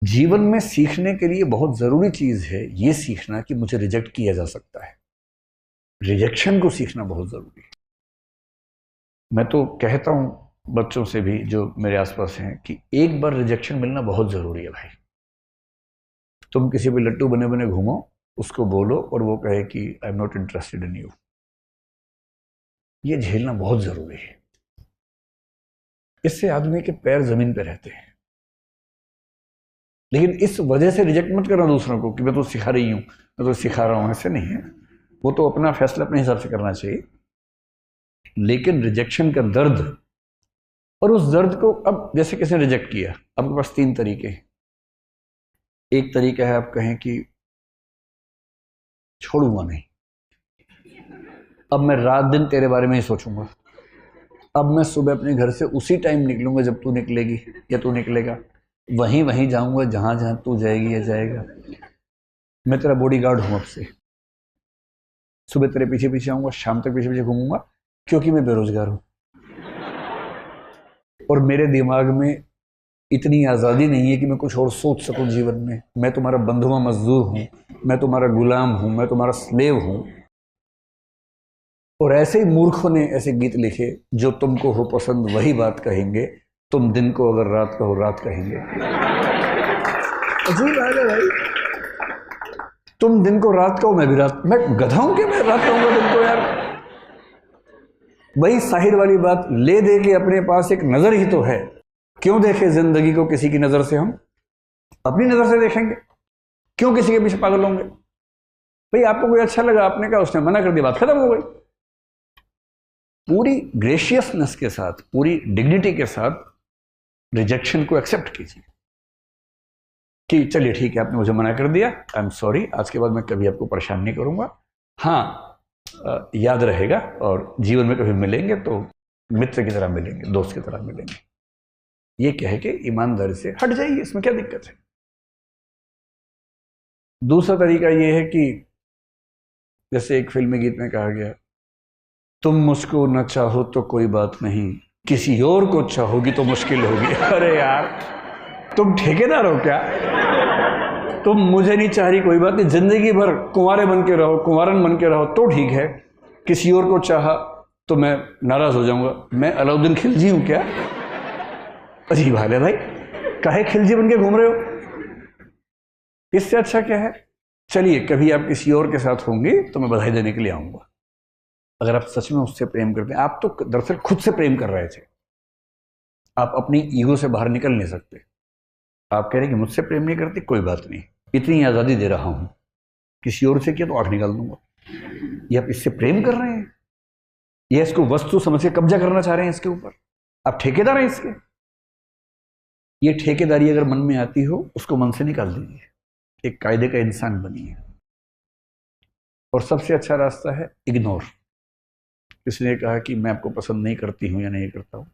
जीवन में सीखने के लिए बहुत ज़रूरी चीज़ है ये सीखना कि मुझे रिजेक्ट किया जा सकता है। रिजेक्शन को सीखना बहुत ज़रूरी है। मैं तो कहता हूँ बच्चों से भी जो मेरे आसपास हैं कि एक बार रिजेक्शन मिलना बहुत ज़रूरी है भाई। तुम किसी भी लट्टू बने बने घूमो, उसको बोलो और वो कहे कि I am not interested in you, ये झेलना बहुत ज़रूरी है। इससे आदमी के पैर ज़मीन पे रहते हैं। लेकिन इस वजह से रिजेक्ट मत करना दूसरों को कि मैं तो सिखा रही हूँ, मैं तो सिखा रहा हूँ, ऐसे नहीं है। वो तो अपना फैसला अपने हिसाब से करना चाहिए। लेकिन रिजेक्शन का दर्द, और उस दर्द को अब जैसे किसी ने रिजेक्ट किया, आपके पास तीन तरीके हैं। एक तरीका है आप कहें कि छोड़ूंगा नहीं, अब मैं रात दिन तेरे बारे में ही सोचूंगा, अब मैं सुबह अपने घर से उसी टाइम निकलूंगा जब तू निकलेगी या तू निकलेगा, वहीं वहीं जाऊंगा जहां जहां तू जाएगी या जाएगा। मैं तेरा बॉडीगार्ड हूं अब से, सुबह तेरे पीछे पीछे आऊंगा, शाम तक पीछे पीछे घूमूंगा, क्योंकि मैं बेरोजगार हूं और मेरे दिमाग में इतनी आज़ादी नहीं है कि मैं कुछ और सोच सकूं जीवन में। मैं तुम्हारा बंधुआ मजदूर हूं, मैं तुम्हारा गुलाम हूं, मैं तुम्हारा स्लेव हूं। और ऐसे ही मूर्खों ने ऐसे गीत लिखे, जो तुमको हो पसंद वही बात कहेंगे, तुम दिन को अगर रात कहो रात कहेंगे। अजीब बात है भाई, तुम दिन को रात कहो मैं भी रात, मैं गधा हूं कि मैं रात कहूंगा दिन को यार। वही साहिर वाली बात, ले दे के अपने पास एक नजर ही तो है, क्यों देखे जिंदगी को किसी की नजर से, हम अपनी नजर से देखेंगे, क्यों किसी के पीछे पागल होंगे। भाई आपको कोई अच्छा लगा, आपने कहा, उसने मना कर दिया, बात खत्म हो गई। पूरी ग्रेशियसनेस के साथ, पूरी डिग्निटी के साथ रिजेक्शन को एक्सेप्ट कीजिए कि चलिए ठीक है, आपने मुझे मना कर दिया, आई एम सॉरी, आज के बाद मैं कभी आपको परेशान नहीं करूंगा। हाँ, याद रहेगा, और जीवन में कभी मिलेंगे तो मित्र की तरह मिलेंगे, दोस्त की तरह मिलेंगे। ये कह के ईमानदारी से हट जाइए, इसमें क्या दिक्कत है। दूसरा तरीका ये है कि जैसे एक फिल्मी गीत में कहा गया, तुम मुझको न चाहो तो कोई बात नहीं, किसी और को चाहोगी तो मुश्किल होगी। अरे यार, तुम ठेकेदार हो क्या? तुम मुझे नहीं चाह रही, कोई बात नहीं, जिंदगी भर कुंवारे बन के रहो, कुंवारन बन के रहो तो ठीक है। किसी और को चाहा तो मैं नाराज हो जाऊंगा। मैं अलाउद्दीन खिलजी हूं क्या? अजीब हाल है भाई, काहे खिलजी बन के घूम रहे हो? इससे अच्छा क्या है, चलिए कभी आप किसी और के साथ होंगे तो मैं बधाई देने के लिए आऊंगा। अगर आप सच में उससे प्रेम करते हैं, आप तो दरअसल खुद से प्रेम कर रहे थे, आप अपनी ईगो से बाहर निकल नहीं सकते। आप कह रहे हैं कि मुझसे प्रेम नहीं करती, कोई बात नहीं, इतनी आज़ादी दे रहा हूं, किसी और से किया तो आंख निकाल दूंगा। ये आप इससे प्रेम कर रहे हैं, या इसको वस्तु समझ के कब्जा करना चाह रहे हैं इसके ऊपर? आप ठेकेदार हैं इसके। ये ठेकेदारी अगर मन में आती हो, उसको मन से निकाल दीजिए, एक कायदे का इंसान बनिए। और सबसे अच्छा रास्ता है इग्नोर। किसी ने कहा कि मैं आपको पसंद नहीं करती हूं या नहीं करता हूं,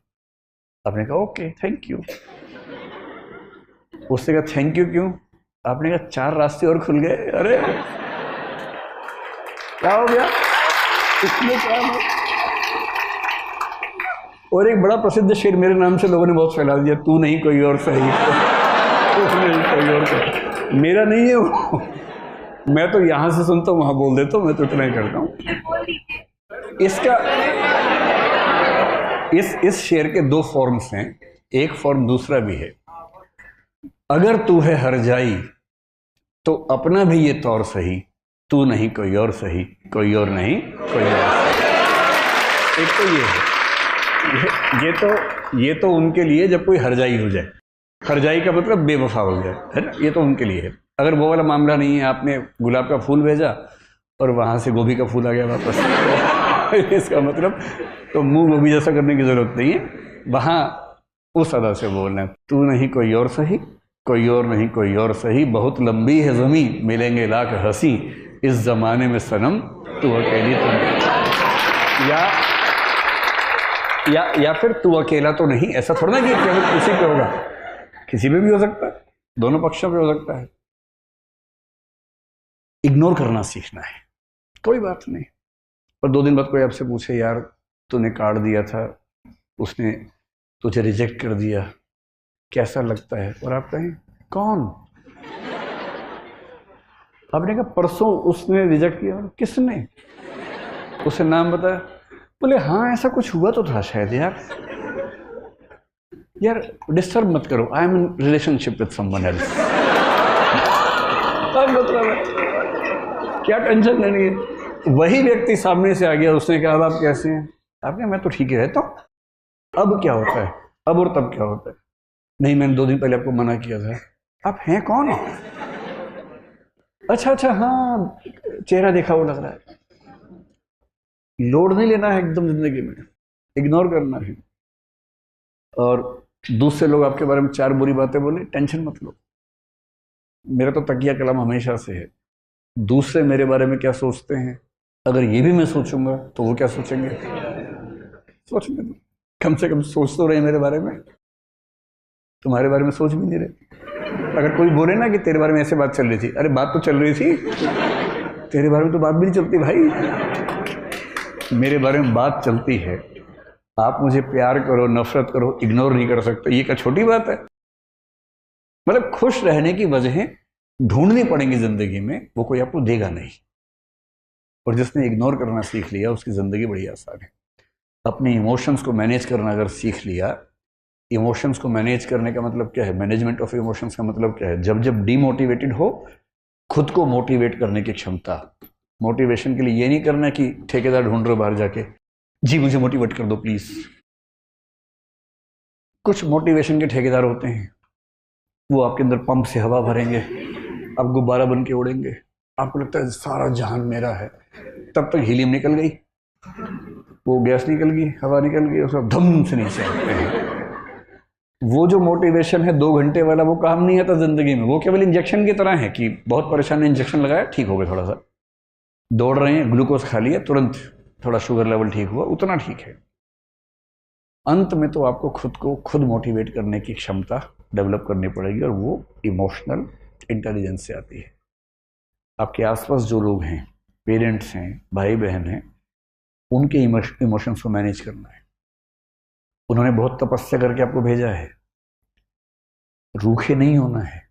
आपने कहा ओके थैंक यू। उससे कहा थैंक यू क्यों? आपने कहा 4 रास्ते और खुल गए। अरे क्या हो गया इसमें, क्या हो? और एक बड़ा प्रसिद्ध शेर मेरे नाम से लोगों ने बहुत फैला दिया, तू नहीं कोई और सही। तू नहीं कोई और सही, मेरा नहीं है वो, मैं तो यहां से सुनता हूं वहां बोल देता हूं, मैं तो इतना ही करता हूं। इसका इस शेर के 2 फॉर्म्स हैं, एक फॉर्म दूसरा भी है। अगर तू है हर जाई तो अपना भी ये तौर सही, तू नहीं कोई और सही, कोई और नहीं कोई और सही। एक तो ये है, ये तो उनके लिए जब कोई हरजाई हो जाए, हरजाई का मतलब बेवफा हो जाए, है ना, ये तो उनके लिए है। अगर वो वाला मामला नहीं है, आपने गुलाब का फूल भेजा और वहां से गोभी का फूल आ गया वापस, इसका मतलब तो मुंह गोभी जैसा करने की जरूरत नहीं है, वहां उस अदा से बोलना है, तू नहीं कोई और सही, कोई और नहीं कोई और सही, बहुत लंबी है ज़मीं, मिलेंगे लाख हंसी, इस जमाने में सनम तू अकेली तुम, या फिर तू अकेला तो नहीं। ऐसा थोड़ा ना कि केवल किसी पे होगा, किसी पे भी हो सकता है, दोनों पक्षों पे हो सकता है। इग्नोर करना सीखना है, कोई बात नहीं। पर 2 दिन बाद कोई आपसे पूछे, यार तूने कार्ड दिया था, उसने तुझे रिजेक्ट कर दिया, कैसा लगता है? और आप कहें कौन? आपने कहा परसों उसने रिजेक्ट किया। किसने? उसे नाम बताया? बोले हाँ ऐसा कुछ हुआ तो था शायद। यार डिस्टर्ब मत करो, I am in relationship with someone else. मतलब है क्या टेंशन लेनी है। वही व्यक्ति सामने से आ गया, उसने कहा अब आप कैसे हैं? आपने मैं तो ठीक ही रहता हूँ। अब क्या होता है? अब और तब क्या होता है? नहीं मैंने 2 दिन पहले आपको मना किया था। आप हैं कौन? अच्छा हाँ चेहरा देखा वो लग रहा है। लोड नहीं लेना है एकदम जिंदगी में, इग्नोर करना है। और दूसरे लोग आपके बारे में 4 बुरी बातें बोले, टेंशन मत लो। मेरा तो तकिया कलम हमेशा से है, दूसरे मेरे बारे में क्या सोचते हैं, अगर ये भी मैं सोचूंगा तो वो क्या सोचेंगे। सोचने दो, कम से कम सोच तो रहे मेरे बारे में, तुम्हारे बारे में सोच भी नहीं रहे। अगर कोई बोले ना कि तेरे बारे में ऐसे बात चल रही थी, अरे बात तो चल रही थी, तेरे बारे में तो बात भी नहीं चलती भाई। मेरे बारे में बात चलती है। आप मुझे प्यार करो नफरत करो, इग्नोर नहीं कर सकते, ये क्या छोटी बात है? मतलब खुश रहने की वजहें ढूंढनी पड़ेंगी जिंदगी में, वो कोई आपको देगा नहीं। और जिसने इग्नोर करना सीख लिया उसकी जिंदगी बड़ी आसान है। अपने इमोशंस को मैनेज करना अगर सीख लिया, इमोशंस को मैनेज करने का मतलब क्या है, मैनेजमेंट ऑफ इमोशंस का मतलब क्या है, जब जब डीमोटिवेटेड हो खुद को मोटिवेट करने की क्षमता। मोटिवेशन के लिए ये नहीं करना कि ठेकेदार ढूंढ रहे हो बाहर जाके, जी मुझे मोटिवेट कर दो प्लीज। कुछ मोटिवेशन के ठेकेदार होते हैं, वो आपके अंदर पंप से हवा भरेंगे, आप गुब्बारा बन के उड़ेंगे, आपको लगता है सारा जहान मेरा है। तब तक हीलियम निकल गई, वो गैस निकल गई, हवा निकल गई, उसका धम से नीचे आते हैं। वो जो मोटिवेशन है 2 घंटे वाला, वो काम नहीं आता जिंदगी में। वो केवल इंजेक्शन की तरह है कि बहुत परेशान है, इंजेक्शन लगाया ठीक हो गया, थोड़ा सा दौड़ रहे हैं ग्लूकोज खा लिया तुरंत थोड़ा शुगर लेवल ठीक हुआ, उतना ठीक है। अंत में तो आपको खुद को खुद मोटिवेट करने की क्षमता डेवलप करनी पड़ेगी, और वो इमोशनल इंटेलिजेंस से आती है। आपके आसपास जो लोग हैं, पेरेंट्स हैं, भाई बहन हैं, उनके इमोशंस को मैनेज करना है। उन्होंने बहुत तपस्या करके आपको भेजा है, रूखे नहीं होना है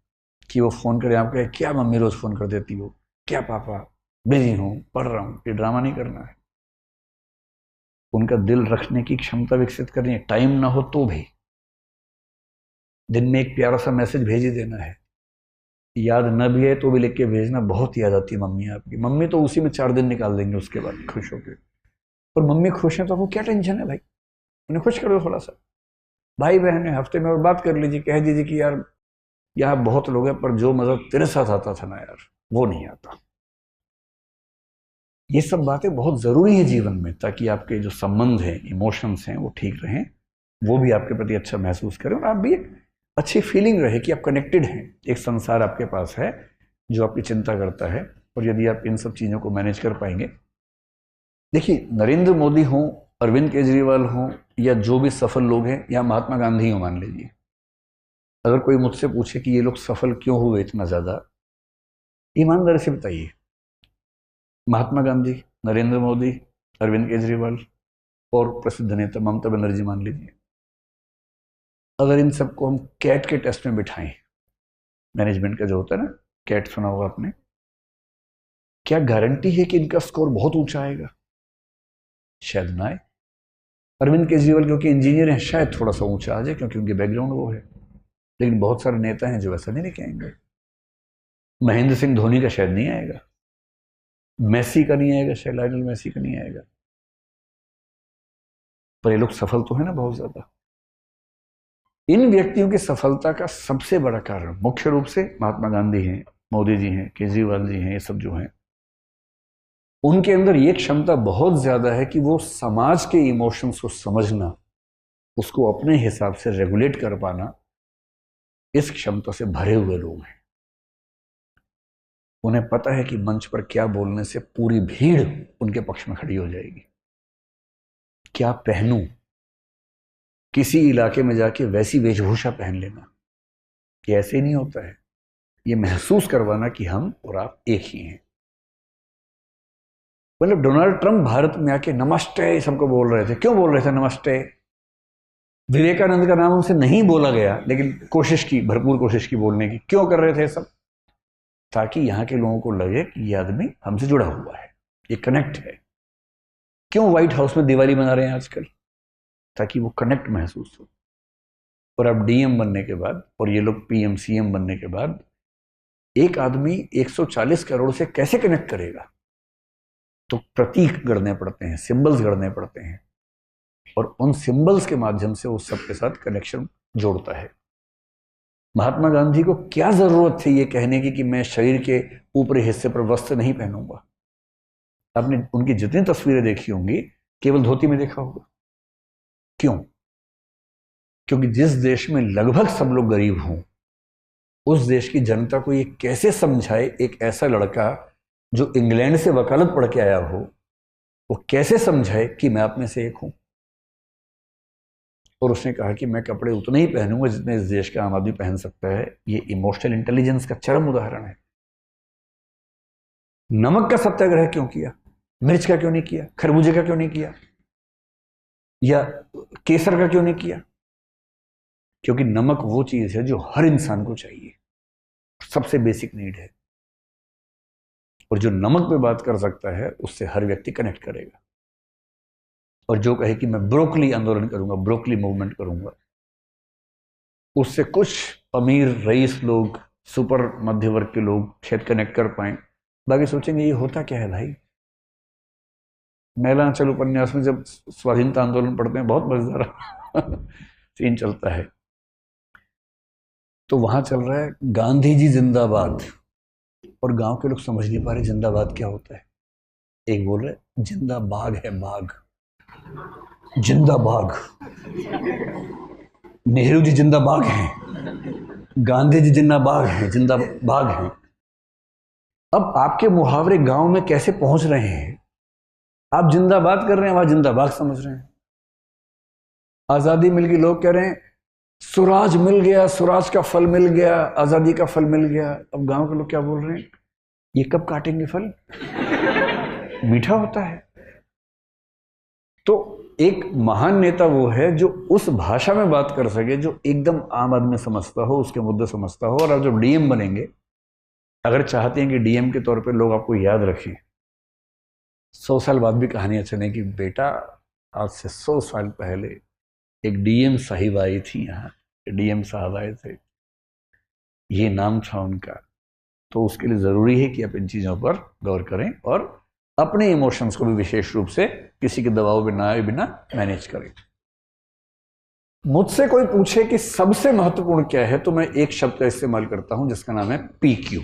कि वो फोन करे आप कहे क्या मम्मी रोज फोन कर देती हो, क्या पापा बिजी हूं पढ़ रहा हूं, ये ड्रामा नहीं करना है। उनका दिल रखने की क्षमता विकसित करनी है। टाइम ना हो तो भी दिन में एक प्यारा सा मैसेज भेज ही देना है, याद न भी है तो भी लिख के भेजना। बहुत याद आती है मम्मी आपकी। मम्मी तो उसी में 4 दिन निकाल देंगे उसके बाद खुश होकर। और मम्मी खुश है तो आपको क्या टेंशन है भाई, उन्हें खुश कर दो थोड़ा सा। भाई बहन है, हफ्ते में और बात कर लीजिए, कह दीजिए कि यार यहाँ बहुत लोग हैं पर जो मजा तेरे साथ आता था ना यार वो नहीं आता। ये सब बातें बहुत जरूरी है जीवन में, ताकि आपके जो संबंध हैं, इमोशंस हैं, वो ठीक रहें, वो भी आपके प्रति अच्छा महसूस करें, और आप भी एक अच्छी फीलिंग रहे कि आप कनेक्टेड हैं। एक संसार आपके पास है जो आपकी चिंता करता है। और यदि आप इन सब चीज़ों को मैनेज कर पाएंगे, देखिए नरेंद्र मोदी हों, अरविंद केजरीवाल हों, या जो भी सफल लोग हैं, या महात्मा गांधी हो मान लीजिए, अगर कोई मुझसे पूछे कि ये लोग सफल क्यों हुए इतना ज़्यादा, ईमानदारी से बताइए। महात्मा गांधी, नरेंद्र मोदी, अरविंद केजरीवाल और प्रसिद्ध नेता ममता बनर्जी मान लीजिए, अगर इन सबको हम कैट के टेस्ट में बिठाएं, मैनेजमेंट का जो होता है ना, कैट सुना होगा आपने, क्या गारंटी है कि इनका स्कोर बहुत ऊंचा आएगा? शायद ना आए। अरविंद केजरीवाल क्योंकि इंजीनियर हैं, शायद थोड़ा सा ऊंचा आ जाए क्योंकि उनके बैकग्राउंड वो है। लेकिन बहुत सारे नेता हैं जो ऐसा नहीं लेके आएंगे। महेंद्र सिंह धोनी का शायद नहीं आएगा, मेसी का नहीं आएगा, शायद लायनल मेसी का नहीं आएगा। पर ये लोग सफल तो है ना बहुत ज्यादा। इन व्यक्तियों की सफलता का सबसे बड़ा कारण मुख्य रूप से महात्मा गांधी हैं, मोदी जी हैं, केजरीवाल जी हैं, ये सब जो हैं, उनके अंदर ये क्षमता बहुत ज्यादा है कि वो समाज के इमोशंस को समझना, उसको अपने हिसाब से रेगुलेट कर पाना, इस क्षमता से भरे हुए लोग हैं। उन्हें पता है कि मंच पर क्या बोलने से पूरी भीड़ उनके पक्ष में खड़ी हो जाएगी। क्या पहनूं, किसी इलाके में जाके वैसी वेशभूषा पहन लेना, ये ऐसे नहीं होता है। ये महसूस करवाना कि हम और आप एक ही हैं। मतलब डोनाल्ड ट्रंप भारत में आके नमस्ते सबको बोल रहे थे। क्यों बोल रहे थे नमस्ते? विवेकानंद का नाम उनसे नहीं बोला गया, लेकिन कोशिश की, भरपूर कोशिश की बोलने की। क्यों कर रहे थे सब? ताकि यहाँ के लोगों को लगे कि ये आदमी हमसे जुड़ा हुआ है, ये कनेक्ट है। क्यों व्हाइट हाउस में दिवाली मना रहे हैं आजकल? ताकि वो कनेक्ट महसूस हो। और अब डीएम बनने के बाद और ये लोग पीएम सीएम बनने के बाद एक आदमी 140 करोड़ से कैसे कनेक्ट करेगा? तो प्रतीक गढ़ने पड़ते हैं, सिंबल्स गढ़ने पड़ते हैं, और उन सिंबल्स के माध्यम से उस सबके साथ कनेक्शन जोड़ता है। महात्मा गांधी को क्या जरूरत थी ये कहने की कि मैं शरीर के ऊपरी हिस्से पर वस्त्र नहीं पहनूंगा? आपने उनकी जितनी तस्वीरें देखी होंगी केवल धोती में देखा होगा। क्यों? क्योंकि जिस देश में लगभग सब लोग गरीब हों, उस देश की जनता को ये कैसे समझाए एक ऐसा लड़का जो इंग्लैंड से वकालत पढ़ के आया हो, वो कैसे समझाए कि मैं आप में से एक हूं? और उसने कहा कि मैं कपड़े उतने ही पहनूंगा जितने इस देश का आम आदमी पहन सकता है। ये इमोशनल इंटेलिजेंस का चरम उदाहरण है। नमक का सत्याग्रह क्यों किया? मिर्च का क्यों नहीं किया? खरबूजे का क्यों नहीं किया? या केसर का क्यों नहीं किया? क्योंकि नमक वो चीज है जो हर इंसान को चाहिए, सबसे बेसिक नीड है, और जो नमक पे बात कर सकता है उससे हर व्यक्ति कनेक्ट करेगा। और जो कहे कि मैं ब्रोकली आंदोलन करूंगा, ब्रोकली मूवमेंट करूंगा, उससे कुछ अमीर रईस लोग, सुपर मध्य वर्ग के लोग शायद कनेक्ट कर पाए, बाकी सोचेंगे ये होता क्या है भाई। मैलांचल उपन्यास में जब स्वाधीनता आंदोलन पढ़ते हैं बहुत मजेदार सीन चलता है। तो वहां चल रहा है गांधी जी जिंदाबाद, और गांव के लोग समझ नहीं पा रहे जिंदाबाद क्या होता है। एक बोल रहे जिंदा बाघ है, बाघ, जिंदा बाघ, नेहरू जी जिंदा बाघ हैं, गांधी जी जिंदा बाघ हैं, जिंदा बाघ हैं। अब आपके मुहावरे गांव में कैसे पहुंच रहे हैं? आप जिंदाबाद कर रहे हैं, वहां जिंदाबाद समझ रहे हैं। आजादी मिल गई, लोग कह रहे हैं स्वराज मिल गया, स्वराज का फल मिल गया, आजादी का फल मिल गया। अब गांव के लोग क्या बोल रहे हैं? ये कब काटेंगे फल? मीठा होता है। तो एक महान नेता वो है जो उस भाषा में बात कर सके जो एकदम आम आदमी समझता हो, उसके मुद्दे समझता हो। और आप जब डीएम बनेंगे, अगर चाहते हैं कि डीएम के तौर पे लोग आपको याद रखें, 100 साल बाद भी कहानियां चलें कि बेटा आज से 100 साल पहले एक डीएम साहिब आई थी, यहाँ डीएम साहब आए थे, ये नाम था उनका। तो उसके लिए ज़रूरी है कि आप इन चीज़ों पर गौर करें और अपने इमोशंस को भी विशेष रूप से किसी के दबाव में ना आए बिना मैनेज करें। मुझसे कोई पूछे कि सबसे महत्वपूर्ण क्या है, तो मैं एक शब्द का इस्तेमाल करता हूं जिसका नाम है PQ।